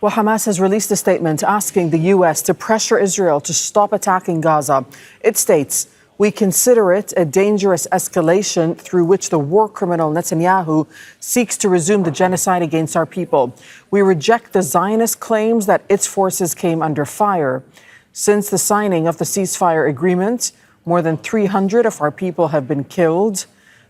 Well, Hamas has released a statement asking the U.S. to pressure Israel to stop attacking Gaza. It states, "We consider it a dangerous escalation through which the war criminal Netanyahu seeks to resume the genocide against our people. We reject the Zionist claims that its forces came under fire. Since the signing of the ceasefire agreement, more than 300 of our people have been killed."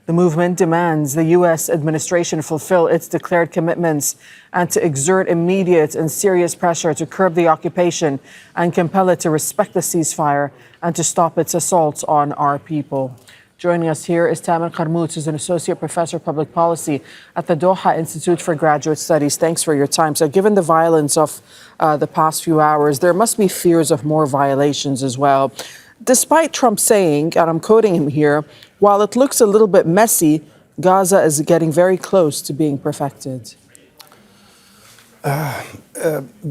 The movement demands the U.S. administration fulfill its declared commitments and to exert immediate and serious pressure to curb the occupation and compel it to respect the ceasefire and to stop its assaults on our people. Joining us here is Tamer Qarmout, who's an associate professor of public policy at the Doha Institute for Graduate Studies. Thanks for your time. So given the violence of the past few hours, there must be fears of more violations as well. Despite Trump saying, and I'm quoting him here, while it looks a little bit messy, Gaza is getting very close to being perfected.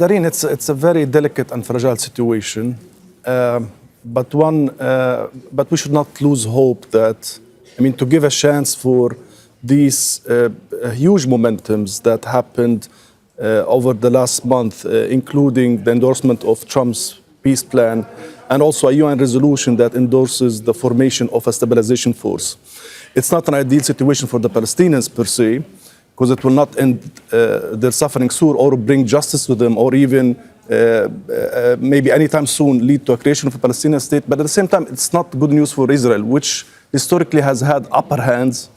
Darine, it's a very delicate and fragile situation, but we should not lose hope that, to give a chance for these huge momentums that happened over the last month, including the endorsement of Trump's peace plan, and also a UN resolution that endorses the formation of a stabilisation force. It's not an ideal situation for the Palestinians per se, because it will not end their suffering soon or bring justice to them, or even maybe anytime soon lead to a creation of a Palestinian state. But at the same time, it's not good news for Israel, which historically has had upper hands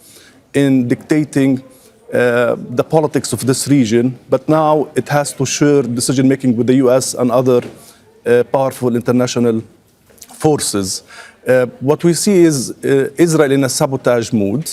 in dictating the politics of this region. But now it has to share decision-making with the US and other powerful international forces. What we see is Israel in a sabotage mood.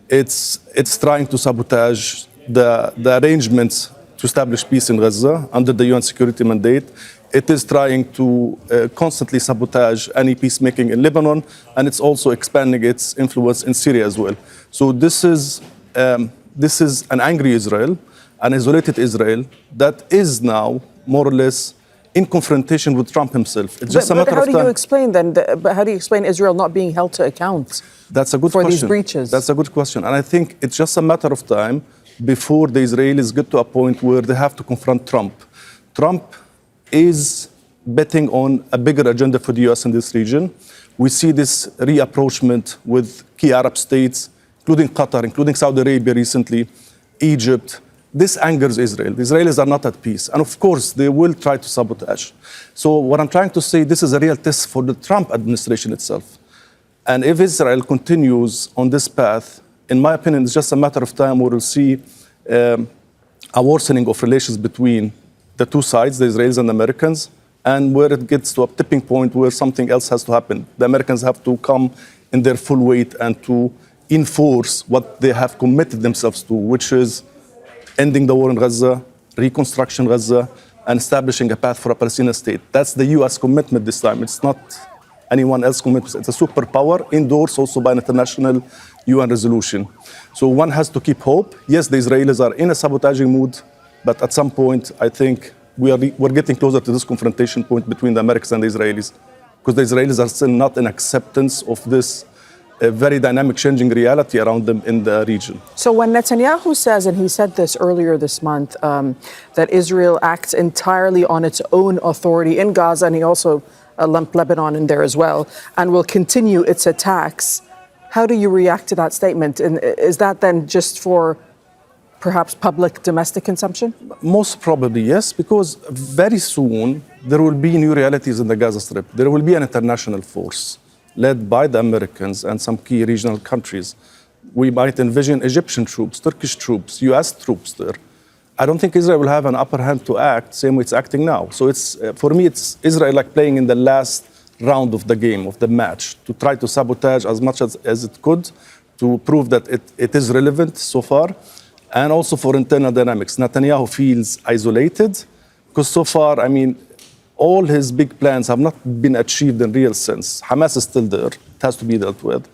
It's trying to sabotage the arrangements to establish peace in Gaza under the UN security mandate. It is trying to constantly sabotage any peacemaking in Lebanon, and it's also expanding its influence in Syria as well. So this is an angry Israel, an isolated Israel that is now more or less in confrontation with Trump himself. It's just a matter of time. How do you explain then? How do you explain Israel not being held to account? That's a good for question. These breaches? That's a good question, and I think it's just a matter of time before the Israelis get to a point where they have to confront Trump. Trump is betting on a bigger agenda for the U.S. in this region. We see this reapproachment with key Arab states, including Qatar, including Saudi Arabia recently, Egypt. This angers Israel. The Israelis are not at peace. And of course, they will try to sabotage. So what I'm trying to say, this is a real test for the Trump administration itself. And if Israel continues on this path, in my opinion, it's just a matter of time where we'll see a worsening of relations between the two sides, the Israelis and the Americans, and where it gets to a tipping point where something else has to happen. The Americans have to come in their full weight and to enforce what they have committed themselves to, which is ending the war in Gaza, reconstruction Gaza, and establishing a path for a Palestinian state. That's the U.S. commitment this time. It's not anyone else's commitment. It's a superpower endorsed also by an international UN resolution. So one has to keep hope. Yes, the Israelis are in a sabotaging mood, but at some point, I think we're getting closer to this confrontation point between the Americans and the Israelis, because the Israelis are still not in acceptance of this very dynamic changing reality around them in the region. So when Netanyahu says, and he said this earlier this month, that Israel acts entirely on its own authority in Gaza, and he also lumped Lebanon in there as well, and will continue its attacks, how do you react to that statement? And is that then just for perhaps public domestic consumption? Most probably, yes, because very soon there will be new realities in the Gaza Strip. There will be an international force led by the Americans and some key regional countries. We might envision Egyptian troops, Turkish troops, US troops there. I don't think Israel will have an upper hand to act same way it's acting now. So it's for me, it's Israel like playing in the last round of the game, of the match, to try to sabotage as much as it could to prove that it is relevant so far, and also for internal dynamics. Netanyahu feels isolated because so far, all his big plans have not been achieved in real sense. Hamas is still there. It has to be dealt with.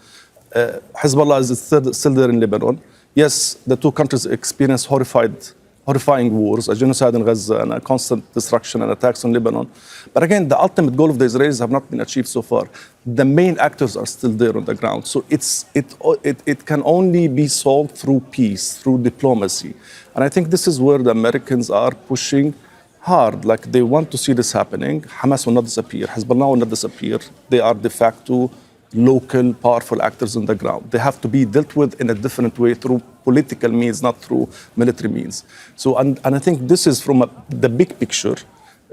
Hezbollah is still there in Lebanon. Yes, the two countries experience horrifying wars, a genocide in Gaza and a constant destruction and attacks on Lebanon. But again, the ultimate goal of the Israelis have not been achieved so far. The main actors are still there on the ground. So it can only be solved through peace, through diplomacy. And I think this is where the Americans are pushing hard, like they want to see this happening. Hamas will not disappear. Hezbollah will not disappear. They are de facto local, powerful actors on the ground. They have to be dealt with in a different way through political means, not through military means. So, and I think this is from the big picture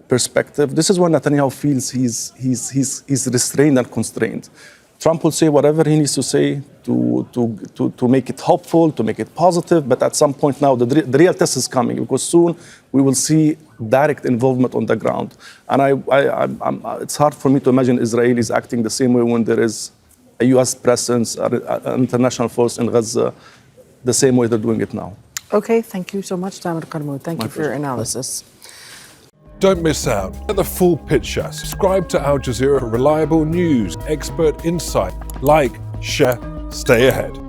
perspective. This is where Netanyahu feels he's restrained and constrained. Trump will say whatever he needs to say to make it hopeful, to make it positive, but at some point now, the real test is coming, because soon we will see direct involvement on the ground. And it's hard for me to imagine Israelis acting the same way when there is a U.S. presence, an international force in Gaza, the same way they're doing it now. Okay, thank you so much, Tamer Qarmout. Thank you for your analysis. Don't miss out. Get the full picture. Subscribe to Al Jazeera for reliable news, expert insight. Like, share, stay ahead.